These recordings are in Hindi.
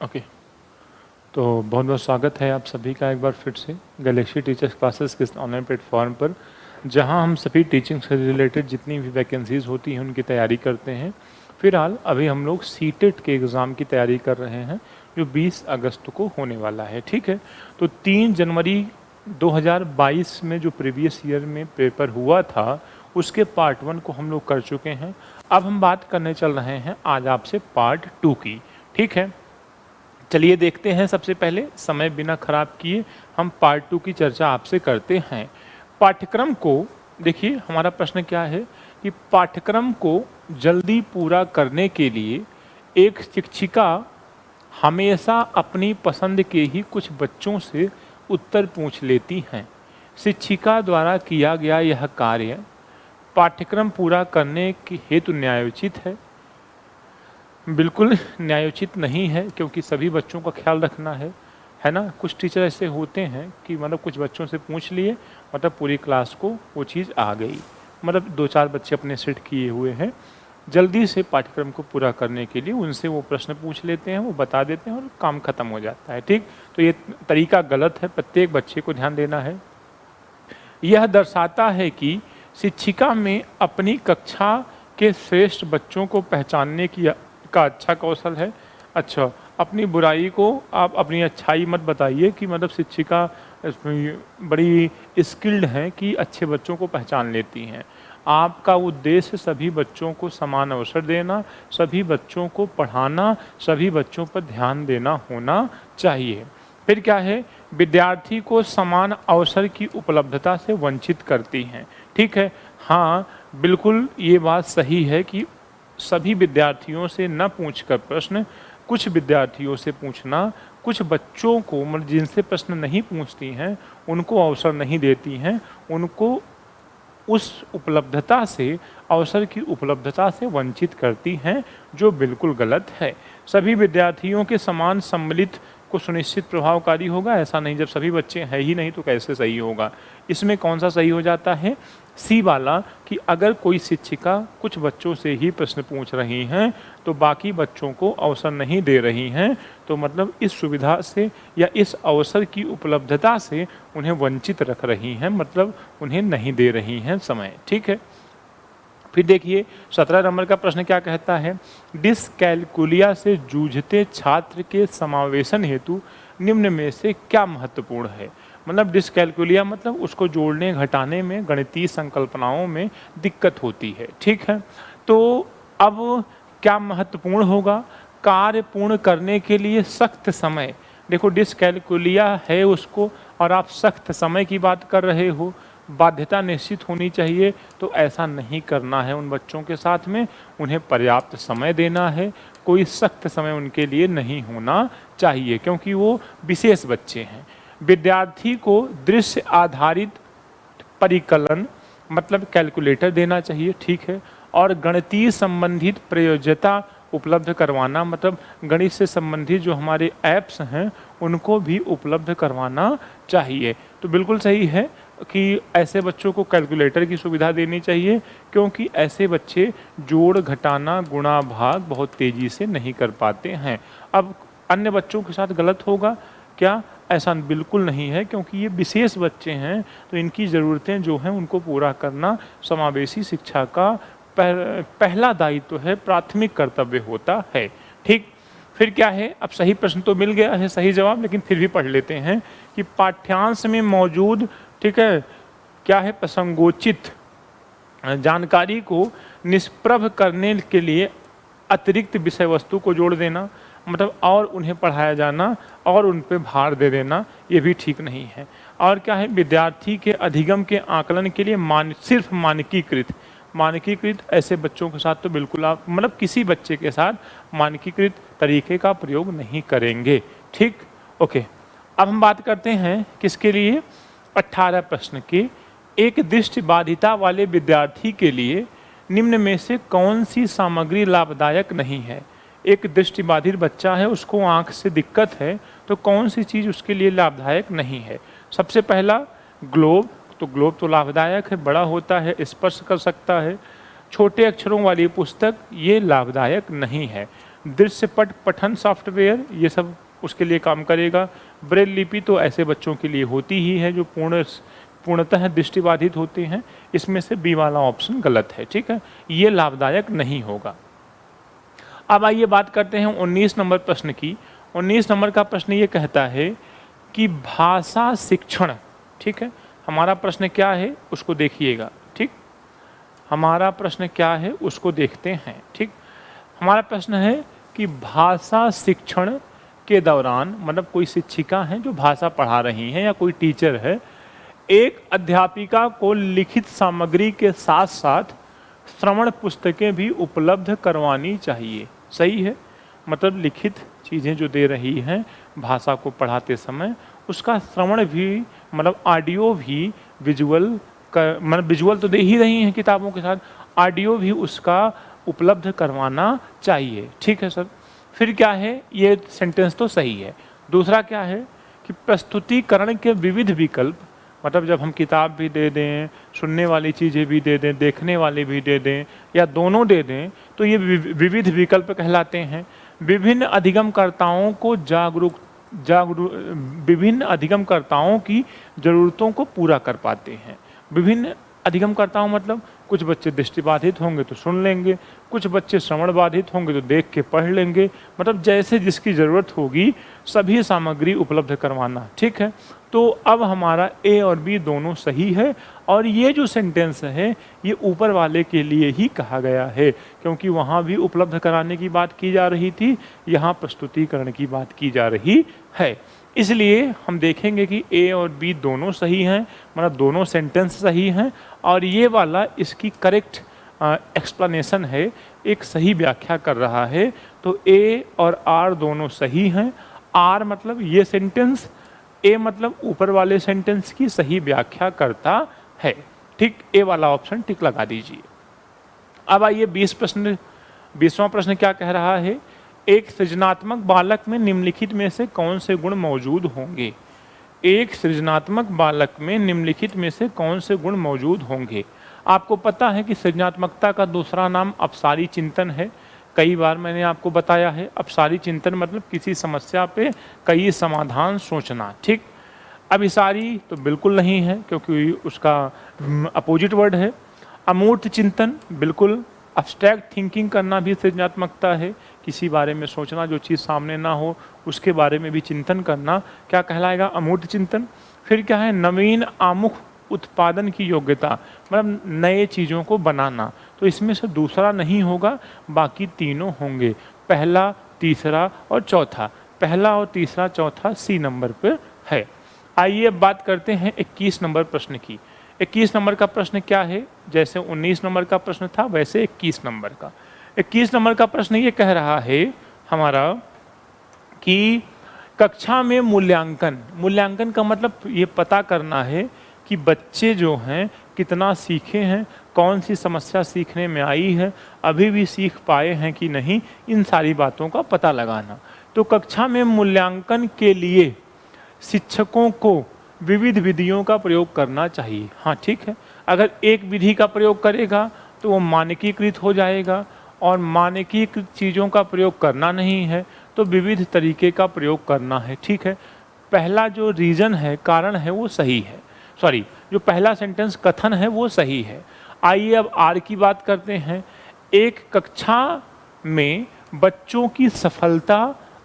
ओके, तो बहुत बहुत स्वागत है आप सभी का एक बार फिर से गैलेक्सी टीचर्स क्लासेस के ऑनलाइन प्लेटफॉर्म पर, जहां हम सभी टीचिंग से रिलेटेड जितनी भी वैकेंसीज़ होती हैं उनकी तैयारी करते हैं। फिलहाल अभी हम लोग सीटेट के एग्ज़ाम की तैयारी कर रहे हैं जो 20 अगस्त को होने वाला है। ठीक है, तो 3 जनवरी 2022 में जो प्रीवियस ईयर में पेपर हुआ था उसके पार्ट 1 को हम लोग कर चुके हैं। अब हम बात करने चल रहे हैं आज आपसे पार्ट 2 की। ठीक है, चलिए देखते हैं। सबसे पहले समय बिना खराब किए हम पार्ट 2 की चर्चा आपसे करते हैं। पाठ्यक्रम को देखिए, हमारा प्रश्न क्या है कि पाठ्यक्रम को जल्दी पूरा करने के लिए एक शिक्षिका हमेशा अपनी पसंद के ही कुछ बच्चों से उत्तर पूछ लेती हैं। शिक्षिका द्वारा किया गया यह कार्य पाठ्यक्रम पूरा करने के हेतु न्यायोचित है? बिल्कुल न्यायोचित नहीं है, क्योंकि सभी बच्चों का ख्याल रखना है ना। कुछ टीचर ऐसे होते हैं कि मतलब कुछ बच्चों से पूछ लिए, मतलब पूरी क्लास को वो चीज़ आ गई, मतलब 2-4 बच्चे अपने सेट किए हुए हैं, जल्दी से पाठ्यक्रम को पूरा करने के लिए उनसे वो प्रश्न पूछ लेते हैं, वो बता देते हैं और काम खत्म हो जाता है। ठीक, तो ये तरीका गलत है, प्रत्येक बच्चे को ध्यान देना है। यह दर्शाता है कि शिक्षिका में अपनी कक्षा के श्रेष्ठ बच्चों को पहचानने की का अच्छा कौशल है। अच्छा, अपनी बुराई को आप अपनी अच्छाई मत बताइए कि मतलब शिक्षिका बड़ी स्किल्ड हैं कि अच्छे बच्चों को पहचान लेती हैं। आपका उद्देश्य सभी बच्चों को समान अवसर देना, सभी बच्चों को पढ़ाना, सभी बच्चों पर ध्यान देना होना चाहिए। फिर क्या है, विद्यार्थी को समान अवसर की उपलब्धता से वंचित करती हैं। ठीक है, हाँ बिल्कुल ये बात सही है कि सभी विद्यार्थियों से न पूछकर प्रश्न कुछ विद्यार्थियों से पूछना, कुछ बच्चों को मतलब जिनसे प्रश्न नहीं पूछती हैं उनको अवसर नहीं देती हैं, उनको उस उपलब्धता से, अवसर की उपलब्धता से वंचित करती हैं, जो बिल्कुल गलत है। सभी विद्यार्थियों के समान सम्मिलित को सुनिश्चित प्रभावकारी होगा, ऐसा नहीं। जब सभी बच्चे हैं ही नहीं तो कैसे सही होगा। इसमें कौन सा सही हो जाता है, सी वाला, कि अगर कोई शिक्षिका कुछ बच्चों से ही प्रश्न पूछ रही हैं तो बाकी बच्चों को अवसर नहीं दे रही हैं, तो मतलब इस सुविधा से या इस अवसर की उपलब्धता से उन्हें वंचित रख रही हैं, मतलब उन्हें नहीं दे रही हैं समय। ठीक है, फिर देखिए 17 नंबर का प्रश्न क्या कहता है, डिसकैलकुलिया से जूझते छात्र के समावेशन हेतु निम्न में से क्या महत्वपूर्ण है। मतलब डिसकैलकुलिया मतलब उसको जोड़ने घटाने में, गणितीय संकल्पनाओं में दिक्कत होती है। ठीक है, तो अब क्या महत्वपूर्ण होगा, कार्य पूर्ण करने के लिए सख्त समय। देखो डिसकैलकुलिया है उसको और आप सख्त समय की बात कर रहे हो, बाध्यता निश्चित होनी चाहिए, तो ऐसा नहीं करना है उन बच्चों के साथ में, उन्हें पर्याप्त समय देना है, कोई सख्त समय उनके लिए नहीं होना चाहिए, क्योंकि वो विशेष बच्चे हैं। विद्यार्थी को दृश्य आधारित परिकलन मतलब कैलकुलेटर देना चाहिए। ठीक है, और गणितीय संबंधित प्रयोज्यता उपलब्ध करवाना, मतलब गणित से संबंधित जो हमारे ऐप्स हैं उनको भी उपलब्ध करवाना चाहिए। तो बिल्कुल सही है कि ऐसे बच्चों को कैलकुलेटर की सुविधा देनी चाहिए, क्योंकि ऐसे बच्चे जोड़ घटाना गुणा भाग बहुत तेज़ी से नहीं कर पाते हैं। अब अन्य बच्चों के साथ गलत होगा क्या, ऐसा बिल्कुल नहीं है, क्योंकि ये विशेष बच्चे हैं, तो इनकी ज़रूरतें जो हैं उनको पूरा करना समावेशी शिक्षा का पहला दायित्व है, प्राथमिक कर्तव्य होता है। ठीक, फिर क्या है, अब सही प्रश्न तो मिल गया है, सही जवाब, लेकिन फिर भी पढ़ लेते हैं कि पाठ्यांश में मौजूद, ठीक है, क्या है, प्रसंगोचित जानकारी को निष्प्रभ करने के लिए अतिरिक्त विषय वस्तु को जोड़ देना, मतलब और उन्हें पढ़ाया जाना और उन पे भार दे देना, ये भी ठीक नहीं है। और क्या है, विद्यार्थी के अधिगम के आकलन के लिए सिर्फ मानकीकृत ऐसे बच्चों के साथ तो बिल्कुल आप मतलब किसी बच्चे के साथ मानकीकृत तरीके का प्रयोग नहीं करेंगे। ठीक, ओके, अब हम बात करते हैं किसके लिए, 18 प्रश्न के। एक दृष्टिबाधिता वाले विद्यार्थी के लिए निम्न में से कौन सी सामग्री लाभदायक नहीं है। एक दृष्टिबाधित बच्चा है, उसको आँख से दिक्कत है, तो कौन सी चीज़ उसके लिए लाभदायक नहीं है। सबसे पहला ग्लोब, तो ग्लोब तो लाभदायक है, बड़ा होता है, स्पर्श कर सकता है। छोटे अक्षरों वाली पुस्तक, ये लाभदायक नहीं है। दृश्यपट पठन सॉफ्टवेयर ये सब उसके लिए काम करेगा। ब्रेल लिपि तो ऐसे बच्चों के लिए होती ही है जो पूर्णतः दृष्टिबाधित होते हैं। इसमें से बी वाला ऑप्शन गलत है, ठीक है, ये लाभदायक नहीं होगा। अब आइए बात करते हैं 19 नंबर प्रश्न की। 19 नंबर का प्रश्न ये कहता है कि भाषा शिक्षण, ठीक है, हमारा प्रश्न क्या है उसको देखिएगा, ठीक, हमारा प्रश्न क्या है उसको देखते हैं, ठीक। हमारा प्रश्न है कि भाषा शिक्षण के दौरान, मतलब कोई शिक्षिका है जो भाषा पढ़ा रही हैं या कोई टीचर है, एक अध्यापिका को लिखित सामग्री के साथ साथ श्रवण पुस्तकें भी उपलब्ध करवानी चाहिए। सही है, मतलब लिखित चीज़ें जो दे रही हैं भाषा को पढ़ाते समय, उसका श्रवण भी, मतलब ऑडियो भी, मतलब विजुअल तो दे ही रही हैं किताबों के साथ, ऑडियो भी उसका उपलब्ध करवाना चाहिए, ठीक है सर। फिर क्या है, ये सेंटेंस तो सही है। दूसरा क्या है कि प्रस्तुतिकरण के विविध विकल्प, मतलब जब हम किताब भी दे दें, सुनने वाली चीज़ें भी दे दें, देखने वाली भी दे दें या दोनों दे दें, तो ये विविध विकल्प कहलाते हैं। विभिन्न अधिगमकर्ताओं को विभिन्न अधिगमकर्ताओं की ज़रूरतों को पूरा कर पाते हैं। विभिन्न अधिगमकर्ताओं मतलब कुछ बच्चे दृष्टिबाधित होंगे तो सुन लेंगे, कुछ बच्चे श्रवण बाधित होंगे तो देख के पढ़ लेंगे, मतलब जैसे जिसकी ज़रूरत होगी सभी सामग्री उपलब्ध करवाना, ठीक है। तो अब हमारा ए और बी दोनों सही है, और ये जो सेंटेंस है ये ऊपर वाले के लिए ही कहा गया है, क्योंकि वहाँ भी उपलब्ध कराने की बात की जा रही थी, यहाँ प्रस्तुतिकरण की बात की जा रही है। इसलिए हम देखेंगे कि ए और बी दोनों सही हैं, मतलब दोनों सेंटेंस सही हैं, और ये वाला इसकी करेक्ट एक्सप्लेनेशन है, एक सही व्याख्या कर रहा है। तो ए और आर दोनों सही हैं। आर मतलब ये सेंटेंस, ए मतलब ऊपर वाले सेंटेंस की सही व्याख्या करता है, ठीक। ए वाला ऑप्शन टिक लगा दीजिए। अब आइए 20वां प्रश्न क्या कह रहा है, एक सृजनात्मक बालक में निम्नलिखित में से कौन से गुण मौजूद होंगे। एक सृजनात्मक बालक में निम्नलिखित में से कौन से गुण मौजूद होंगे। आपको पता है कि सृजनात्मकता का दूसरा नाम अपसारी चिंतन है, कई बार मैंने आपको बताया है। अपसारी चिंतन मतलब किसी समस्या पे कई समाधान सोचना, ठीक। अभिसारी तो बिल्कुल नहीं है क्योंकि उसका अपोजिट वर्ड है। अमूर्त चिंतन बिल्कुल, अब्स्ट्रैक्ट थिंकिंग करना भी सृजनात्मकता है, किसी बारे में सोचना जो चीज़ सामने ना हो उसके बारे में भी चिंतन करना, क्या कहलाएगा, अमूर्त चिंतन। फिर क्या है, नवीन आमुख उत्पादन की योग्यता, मतलब नए चीज़ों को बनाना, तो इसमें से दूसरा नहीं होगा, बाकी तीनों होंगे, पहला, तीसरा और चौथा। पहला और तीसरा चौथा सी नंबर पर है। आइए अब बात करते हैं 21 नंबर प्रश्न की। 21 नंबर का प्रश्न क्या है, जैसे 19 नंबर का प्रश्न था वैसे 21 नंबर का। 21 नंबर का प्रश्न ये कह रहा है हमारा कि कक्षा में मूल्यांकन का मतलब ये पता करना है कि बच्चे जो हैं कितना सीखे हैं, कौन सी समस्या सीखने में आई है, अभी भी सीख पाए हैं कि नहीं, इन सारी बातों का पता लगाना। तो कक्षा में मूल्यांकन के लिए शिक्षकों को विविध विधियों का प्रयोग करना चाहिए। हाँ ठीक है, अगर एक विधि का प्रयोग करेगा तो वो मानकीकृत हो जाएगा, और मानकीकृत चीज़ों का प्रयोग करना नहीं है तो विविध तरीके का प्रयोग करना है, ठीक है। पहला जो रीज़न है, कारण है, वो सही है, सॉरी जो पहला सेंटेंस कथन है वो सही है। आइए अब आर की बात करते हैं। एक कक्षा में बच्चों की सफलता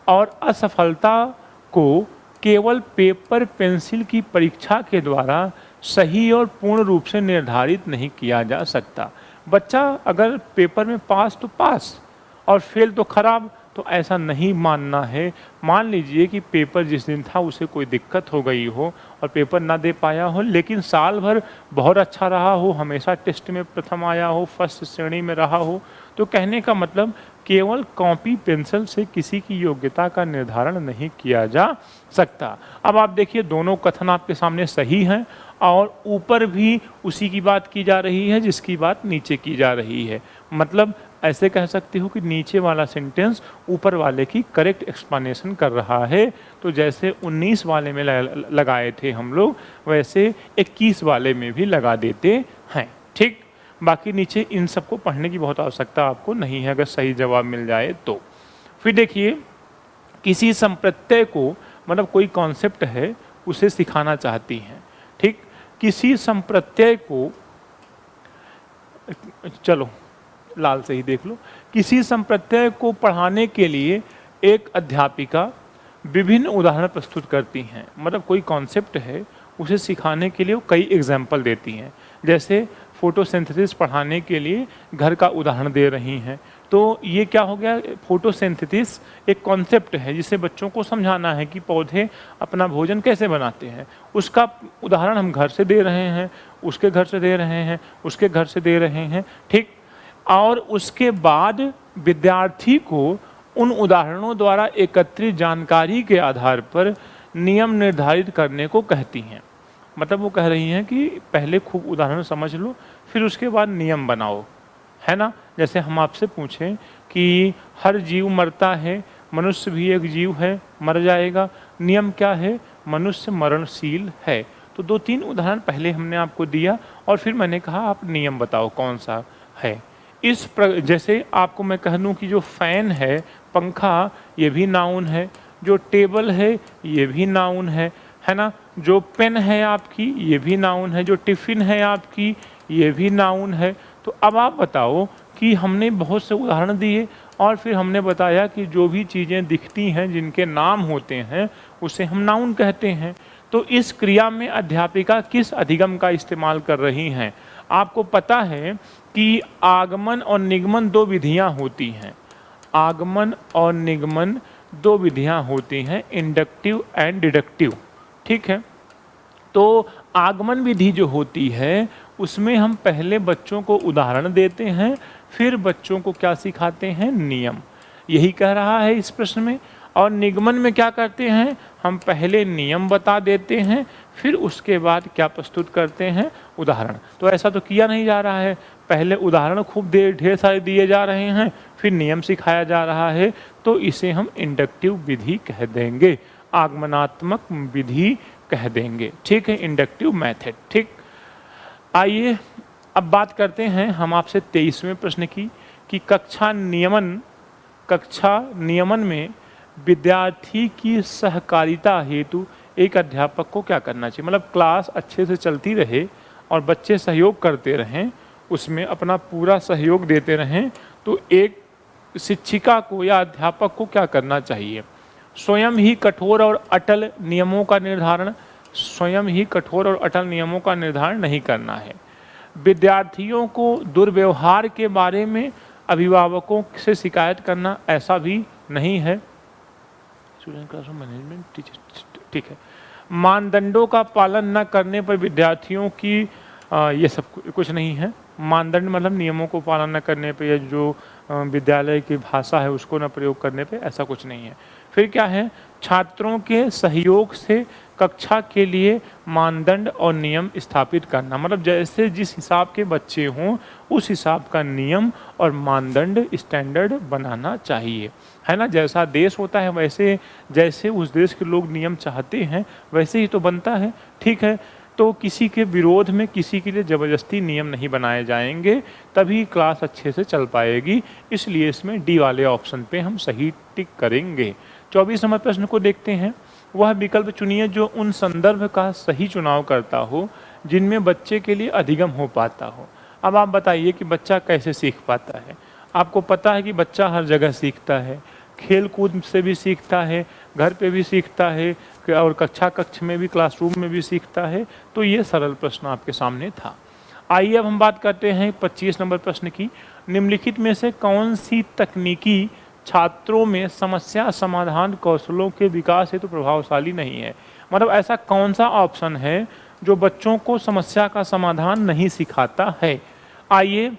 और असफलता को केवल पेपर पेंसिल की परीक्षा के द्वारा सही और पूर्ण रूप से निर्धारित नहीं किया जा सकता। बच्चा अगर पेपर में पास तो पास और फेल तो खराब, तो ऐसा नहीं मानना है। मान लीजिए कि पेपर जिस दिन था उसे कोई दिक्कत हो गई हो और पेपर ना दे पाया हो, लेकिन साल भर बहुत अच्छा रहा हो, हमेशा टेस्ट में प्रथम आया हो, फर्स्ट श्रेणी में रहा हो, तो कहने का मतलब केवल कॉपी पेंसिल से किसी की योग्यता का निर्धारण नहीं किया जा सकता। अब आप देखिए दोनों कथन आपके सामने सही हैं, और ऊपर भी उसी की बात की जा रही है जिसकी बात नीचे की जा रही है। मतलब ऐसे कह सकते हो कि नीचे वाला सेंटेंस ऊपर वाले की करेक्ट एक्सप्लेनेशन कर रहा है। तो जैसे 19 वाले में लगाए थे हम लोग, वैसे 21 वाले में भी लगा देते हैं, ठीक। बाकी नीचे इन सबको पढ़ने की बहुत आवश्यकता आपको नहीं है अगर सही जवाब मिल जाए तो। फिर देखिए, किसी संप्रत्यय को, मतलब कोई कॉन्सेप्ट है उसे सिखाना चाहती हैं, ठीक। किसी संप्रत्यय को, चलो लाल से ही देख लो, किसी संप्रत्यय को पढ़ाने के लिए एक अध्यापिका विभिन्न उदाहरण प्रस्तुत करती हैं। मतलब कोई कॉन्सेप्ट है उसे सिखाने के लिए वो कई एग्जाम्पल देती हैं। जैसे फोटोसिंथेसिस पढ़ाने के लिए घर का उदाहरण दे रही हैं। तो ये क्या हो गया, फोटोसिंथेसिस एक कॉन्सेप्ट है जिसे बच्चों को समझाना है कि पौधे अपना भोजन कैसे बनाते हैं। उसका उदाहरण हम घर से दे रहे हैं, उसके घर से दे रहे हैं, उसके घर से दे रहे हैं, ठीक। और उसके बाद विद्यार्थी को उन उदाहरणों द्वारा एकत्रित जानकारी के आधार पर नियम निर्धारित करने को कहती हैं। मतलब वो कह रही हैं कि पहले खूब उदाहरण समझ लो, फिर उसके बाद नियम बनाओ, है ना। जैसे हम आपसे पूछें कि हर जीव मरता है, मनुष्य भी एक जीव है, मर जाएगा, नियम क्या है, मनुष्य मरणशील है। तो 2-3 उदाहरण पहले हमने आपको दिया और फिर मैंने कहा आप नियम बताओ कौन सा है। जैसे आपको मैं कह दूं कि जो फैन है, पंखा, ये भी नाउन है, जो टेबल है ये भी नाउन है ना, जो पेन है आपकी ये भी नाउन है, जो टिफ़िन है आपकी ये भी नाउन है। तो अब आप बताओ कि हमने बहुत से उदाहरण दिए और फिर हमने बताया कि जो भी चीज़ें दिखती हैं जिनके नाम होते हैं उसे हम नाउन कहते हैं। तो इस क्रिया में अध्यापिका किस अधिगम का इस्तेमाल कर रही हैं? आपको पता है कि आगमन और निगमन 2 विधियां होती हैं। आगमन और निगमन 2 विधियां होती हैं, इंडक्टिव एंड डिडक्टिव, ठीक है। तो आगमन विधि जो होती है उसमें हम पहले बच्चों को उदाहरण देते हैं, फिर बच्चों को क्या सिखाते हैं, नियम। यही कह रहा है इस प्रश्न में। और निगमन में क्या करते हैं, हम पहले नियम बता देते हैं, फिर उसके बाद क्या प्रस्तुत करते हैं, उदाहरण। तो ऐसा तो किया नहीं जा रहा है, पहले उदाहरण खूब ढेर सारे दिए जा रहे हैं, फिर नियम सिखाया जा रहा है। तो इसे हम इंडक्टिव विधि कह देंगे, आगमनात्मक विधि कह देंगे, ठीक है, इंडक्टिव मेथड, ठीक। आइए अब बात करते हैं हम आपसे 23वें प्रश्न की कि कक्षा नियमन में विद्यार्थी की सहकारिता हेतु एक अध्यापक को क्या करना चाहिए। मतलब क्लास अच्छे से चलती रहे और बच्चे सहयोग करते रहें, उसमें अपना पूरा सहयोग देते रहें, तो एक शिक्षिका को या अध्यापक को क्या करना चाहिए। स्वयं ही कठोर और अटल नियमों का निर्धारण नहीं करना है। विद्यार्थियों को दुर्व्यवहार के बारे में अभिभावकों से शिकायत करना ऐसा भी नहीं है। स्टूडेंट क्लासरूम मैनेजमेंट टीचर, ठीक है। मानदंडों का पालन न करने पर विद्यार्थियों की ये सब कुछ नहीं है। मानदंड मतलब नियमों को पालन न करने पे या जो विद्यालय की भाषा है उसको न प्रयोग करने पे, ऐसा कुछ नहीं है। फिर क्या है, छात्रों के सहयोग से कक्षा के लिए मानदंड और नियम स्थापित करना। मतलब जैसे जिस हिसाब के बच्चे हों उस हिसाब का नियम और मानदंड स्टैंडर्ड बनाना चाहिए, है ना। जैसा देश होता है वैसे, जैसे उस देश के लोग नियम चाहते हैं वैसे ही तो बनता है, ठीक है। तो किसी के विरोध में किसी के लिए ज़बरदस्ती नियम नहीं बनाए जाएंगे, तभी क्लास अच्छे से चल पाएगी। इसलिए इसमें डी वाले ऑप्शन पे हम सही टिक करेंगे। 24 नंबर प्रश्न को देखते हैं। वह विकल्प चुनिए जो उन संदर्भ का सही चुनाव करता हो जिनमें बच्चे के लिए अधिगम हो पाता हो। अब आप बताइए कि बच्चा कैसे सीख पाता है। आपको पता है कि बच्चा हर जगह सीखता है, खेल कूद से भी सीखता है, घर पे भी सीखता है और कक्ष में भी, क्लासरूम में भी सीखता है। तो ये सरल प्रश्न आपके सामने था। आइए अब हम बात करते हैं 25 नंबर प्रश्न की। निम्नलिखित में से कौन सी तकनीकी छात्रों में समस्या समाधान कौशलों के विकास हेतु प्रभावशाली नहीं है। मतलब ऐसा कौन सा ऑप्शन है जो बच्चों को समस्या का समाधान नहीं सिखाता है। आइए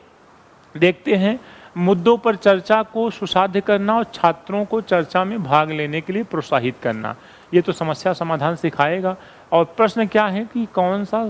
देखते हैं। मुद्दों पर चर्चा को सुसाध्य करना और छात्रों को चर्चा में भाग लेने के लिए प्रोत्साहित करना, ये तो समस्या समाधान सिखाएगा। और प्रश्न क्या है कि कौन सा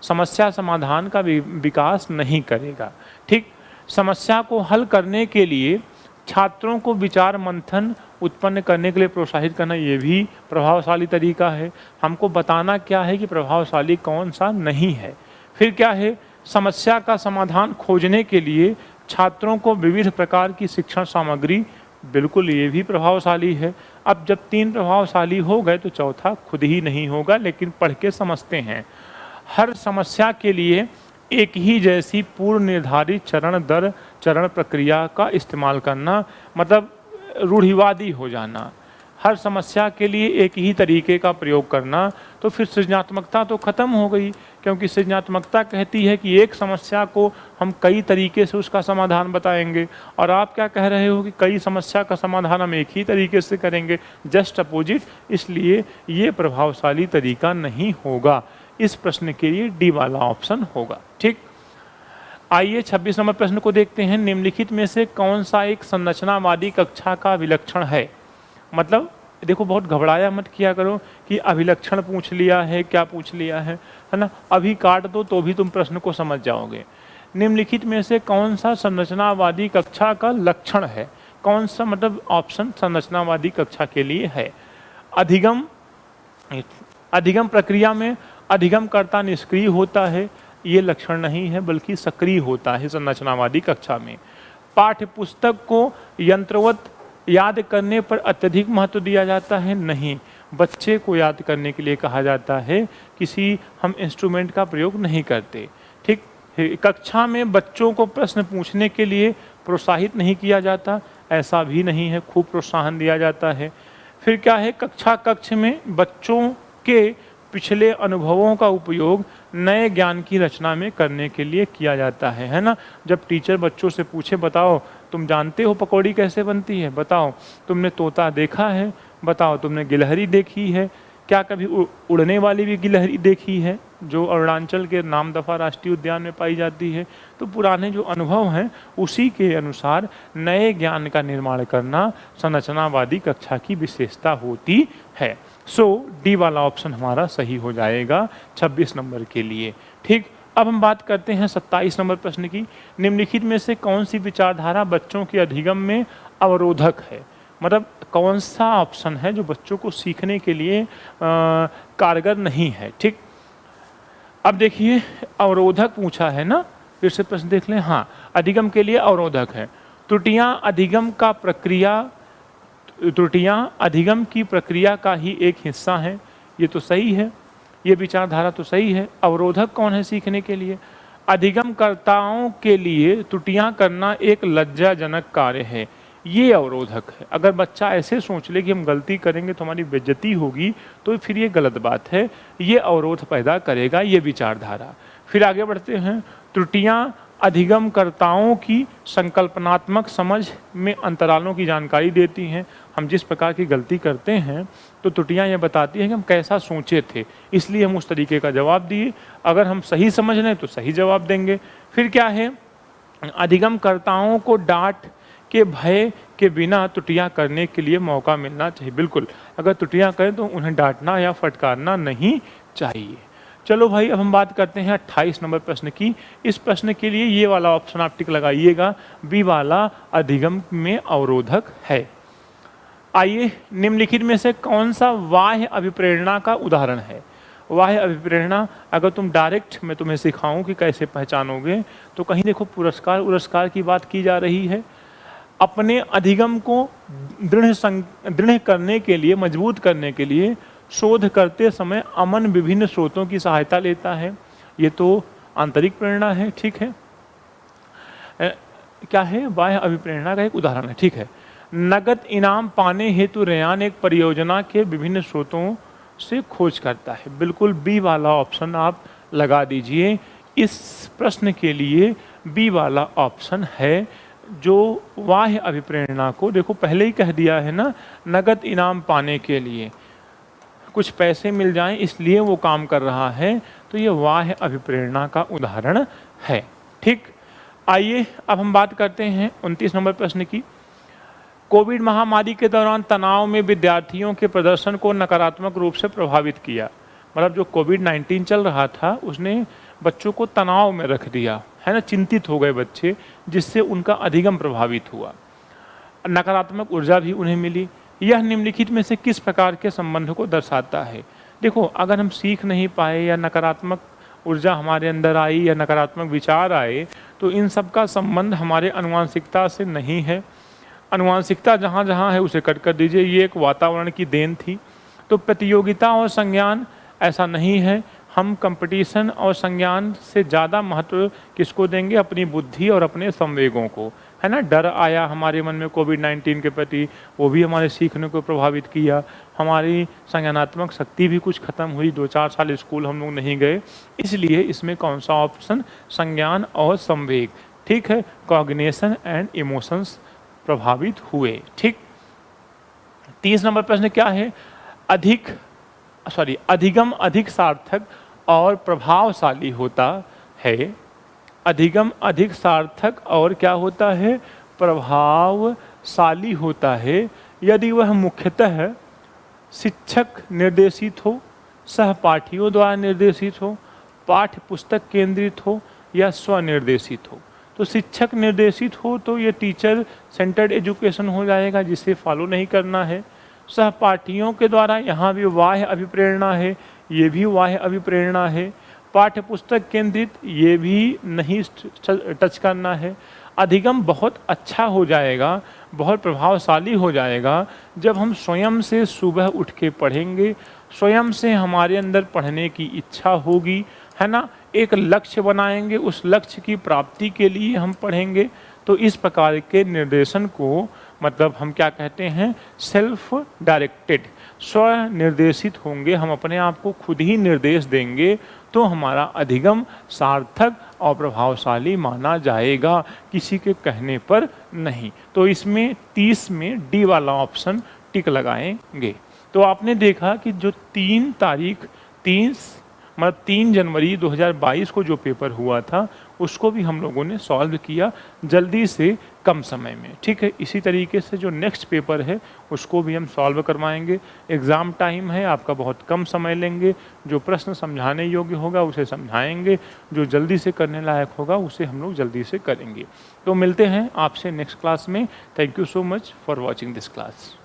समस्या समाधान का विकास नहीं करेगा, ठीक। समस्या को हल करने के लिए छात्रों को विचार मंथन उत्पन्न करने के लिए प्रोत्साहित करना, ये भी प्रभावशाली तरीका है। हमको बताना क्या है कि प्रभावशाली कौन सा नहीं है। फिर क्या है, समस्या का समाधान खोजने के लिए छात्रों को विविध प्रकार की शिक्षण सामग्री बिल्कुल ये भी प्रभावशाली है। अब जब 3 प्रभावशाली हो गए तो चौथा खुद ही नहीं होगा, लेकिन पढ़ के समझते हैं। हर समस्या के लिए एक ही जैसी पूर्व निर्धारित चरण दर चरण प्रक्रिया का इस्तेमाल करना, मतलब रूढ़िवादी हो जाना। हर समस्या के लिए एक ही तरीके का प्रयोग करना, तो फिर सृजनात्मकता तो ख़त्म हो गई, क्योंकि सृजनात्मकता कहती है कि एक समस्या को हम कई तरीके से उसका समाधान बताएंगे, और आप क्या कह रहे हो कि कई समस्या का समाधान हम एक ही तरीके से करेंगे, जस्ट अपोजिट। इसलिए ये प्रभावशाली तरीका नहीं होगा। इस प्रश्न के लिए डी वाला ऑप्शन होगा। ठीक, आइए 26 नंबर प्रश्न को देखते हैं। निम्नलिखित में से कौन सा एक संरचनावादी कक्षा का विलक्षण है? मतलब देखो, बहुत घबराया मत किया करो कि अभिलक्षण पूछ लिया है, क्या पूछ लिया है ना। अभी काट दो तो भी तुम प्रश्न को समझ जाओगे। निम्नलिखित में से कौन सा संरचनावादी कक्षा का लक्षण है? कौन सा, मतलब ऑप्शन संरचनावादी कक्षा के लिए है। अधिगम प्रक्रिया में अधिगमकर्ता निष्क्रिय होता है, ये लक्षण नहीं है, बल्कि सक्रिय होता है संरचनावादी कक्षा में। पाठ्य पुस्तक को यंत्रवत याद करने पर अत्यधिक महत्व दिया जाता है, नहीं। बच्चे को याद करने के लिए कहा जाता है, किसी हम इंस्ट्रूमेंट का प्रयोग नहीं करते। ठीक, कक्षा में बच्चों को प्रश्न पूछने के लिए प्रोत्साहित नहीं किया जाता, ऐसा भी नहीं है, खूब प्रोत्साहन दिया जाता है। फिर क्या है, कक्ष में बच्चों के पिछले अनुभवों का उपयोग नए ज्ञान की रचना में करने के लिए किया जाता है ना। जब टीचर बच्चों से पूछे, बताओ तुम जानते हो पकौड़ी कैसे बनती है, बताओ तुमने तोता देखा है, बताओ तुमने गिलहरी देखी है, क्या कभी उड़ने वाली भी गिलहरी देखी है, जो अरुणाचल के नामदफा राष्ट्रीय उद्यान में पाई जाती है। तो पुराने जो अनुभव हैं उसी के अनुसार नए ज्ञान का निर्माण करना संरचनावादी कक्षा की विशेषता होती है। सो डी वाला ऑप्शन हमारा सही हो जाएगा 26 नंबर के लिए। ठीक, अब हम बात करते हैं 27 नंबर प्रश्न की। निम्नलिखित में से कौन सी विचारधारा बच्चों के अधिगम में अवरोधक है? मतलब कौन सा ऑप्शन है जो बच्चों को सीखने के लिए कारगर नहीं है? ठीक, अब देखिए, अवरोधक पूछा है ना, फिर से प्रश्न देख लें। हाँ, अधिगम के लिए अवरोधक है। त्रुटियां अधिगम की प्रक्रिया का ही एक हिस्सा हैं, ये तो सही है, ये विचारधारा तो सही है। अवरोधक कौन है सीखने के लिए? अधिगमकर्ताओं के लिए त्रुटियां करना एक लज्जाजनक कार्य है, ये अवरोधक है। अगर बच्चा ऐसे सोच ले कि हम गलती करेंगे तो हमारी बेइज्जती होगी, तो फिर ये गलत बात है, ये अवरोध पैदा करेगा ये विचारधारा। फिर आगे बढ़ते हैं। त्रुटियां अधिगमकर्ताओं की संकल्पनात्मक समझ में अंतरालों की जानकारी देती हैं। हम जिस प्रकार की गलती करते हैं तो त्रुटियां ये बताती हैं कि हम कैसा सोचे थे, इसलिए हम उस तरीके का जवाब दिए। अगर हम सही समझ लें तो सही जवाब देंगे। फिर क्या है, अधिगमकर्ताओं को डांट के भय के बिना त्रुटियां करने के लिए मौका मिलना चाहिए। बिल्कुल, अगर त्रुटियां करें तो उन्हें डांटना या फटकारना नहीं चाहिए। चलो भाई, अब हम बात करते हैं 28 नंबर प्रश्न की। इस प्रश्न के लिए ये वाला ऑप्शन आप टिक लगाइएगा, बी वाला अधिगम में अवरोधक है। आइए, निम्नलिखित में से कौन सा बाह्य अभिप्रेरणा का उदाहरण है? बाह्य अभिप्रेरणा, अगर तुम डायरेक्ट मैं तुम्हें सिखाऊं कि कैसे पहचानोगे, तो कहीं देखो पुरस्कार की बात की जा रही है। अपने अधिगम को दृढ़ करने के लिए, मजबूत करने के लिए शोध करते समय अमन विभिन्न स्रोतों की सहायता लेता है, ये तो आंतरिक प्रेरणा है। ठीक है, क्या है, बाह्य अभिप्रेरणा का एक उदाहरण है। ठीक है, नगद इनाम पाने हेतु रेयान एक परियोजना के विभिन्न स्रोतों से खोज करता है। बिल्कुल बी वाला ऑप्शन आप लगा दीजिए। इस प्रश्न के लिए बी वाला ऑप्शन है, जो बाह्य अभिप्रेरणा को, देखो पहले ही कह दिया है ना, नगद इनाम पाने के लिए, कुछ पैसे मिल जाएं इसलिए वो काम कर रहा है, तो ये बाह्य अभिप्रेरणा का उदाहरण है। ठीक, आइए अब हम बात करते हैं 29 नंबर प्रश्न की। कोविड महामारी के दौरान तनाव में विद्यार्थियों के प्रदर्शन को नकारात्मक रूप से प्रभावित किया। मतलब जो कोविड-19 चल रहा था उसने बच्चों को तनाव में रख दिया है ना, चिंतित हो गए बच्चे, जिससे उनका अधिगम प्रभावित हुआ, नकारात्मक ऊर्जा भी उन्हें मिली। यह निम्नलिखित में से किस प्रकार के संबंध को दर्शाता है? देखो, अगर हम सीख नहीं पाए या नकारात्मक ऊर्जा हमारे अंदर आई या नकारात्मक विचार आए, तो इन सब का संबंध हमारे आनुवंशिकता से नहीं है, अनुवांशिकता जहाँ जहाँ है उसे कट कर दीजिए, ये एक वातावरण की देन थी। तो प्रतियोगिता और संज्ञान ऐसा नहीं है, हम कंपटीशन और संज्ञान से ज़्यादा महत्व किसको देंगे? अपनी बुद्धि और अपने संवेगों को, है ना। डर आया हमारे मन में कोविड-19 के प्रति, वो भी हमारे सीखने को प्रभावित किया। हमारी संज्ञानात्मक शक्ति भी कुछ खत्म हुई, 2-4 साल स्कूल हम लोग नहीं गए। इसलिए इसमें कौन सा ऑप्शन? संज्ञान और संवेग, ठीक है। कॉग्निशन एंड इमोशंस प्रभावित हुए, ठीक। 30 नंबर प्रश्न क्या है? अधिगम अधिक सार्थक और प्रभावशाली होता है। अधिगम अधिक सार्थक और क्या होता है? प्रभावशाली होता है यदि वह मुख्यतः शिक्षक निर्देशित हो, सहपाठियों द्वारा निर्देशित हो, पाठ्य पुस्तक केंद्रित हो या स्वनिर्देशित हो। तो शिक्षक निर्देशित हो तो ये टीचर सेंटर्ड एजुकेशन हो जाएगा, जिसे फॉलो नहीं करना है। सहपाठियों के द्वारा, यहाँ भी बाह्य अभिप्रेरणा है, ये भी बाह्य अभिप्रेरणा है। पाठ्य पुस्तक केंद्रित, ये भी नहीं टच करना है। अधिगम बहुत अच्छा हो जाएगा, बहुत प्रभावशाली हो जाएगा जब हम स्वयं से सुबह उठ के पढ़ेंगे, स्वयं से हमारे अंदर पढ़ने की इच्छा होगी, है ना। एक लक्ष्य बनाएंगे, उस लक्ष्य की प्राप्ति के लिए हम पढ़ेंगे। तो इस प्रकार के निर्देशन को मतलब हम क्या कहते हैं? सेल्फ डायरेक्टेड, स्व निर्देशित होंगे, हम अपने आप को खुद ही निर्देश देंगे, तो हमारा अधिगम सार्थक और प्रभावशाली माना जाएगा, किसी के कहने पर नहीं। तो इसमें 30 में डी वाला ऑप्शन टिक लगाएंगे। तो आपने देखा कि जो 3 जनवरी 2022 को जो पेपर हुआ था उसको भी हम लोगों ने सॉल्व किया जल्दी से, कम समय में, ठीक है। इसी तरीके से जो नेक्स्ट पेपर है उसको भी हम सॉल्व करवाएंगे। एग्ज़ाम टाइम है, आपका बहुत कम समय लेंगे। जो प्रश्न समझाने योग्य होगा उसे समझाएंगे, जो जल्दी से करने लायक होगा उसे हम लोग जल्दी से करेंगे। तो मिलते हैं आपसे नेक्स्ट क्लास में। Thank you so much for watching this class.